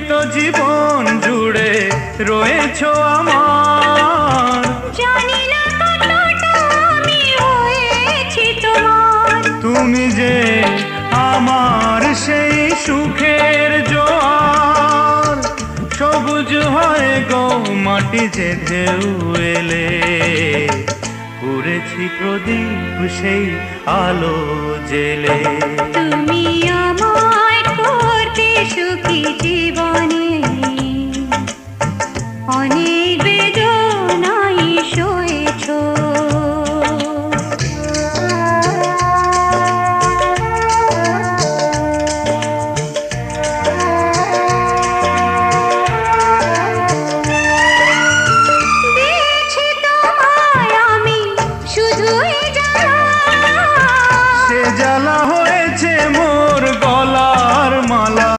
তো জীবন জুড়ে রয়েছো আমার, জানি না কতটা আমি হয়েছি তোমার। তুমি যে আমার সেই সুখের জোয়ার, সবুজ হয় গো মাটি যে ঢেউ এলে, পুড়েছি প্রদীপ সেই আলো জেলে। তুমি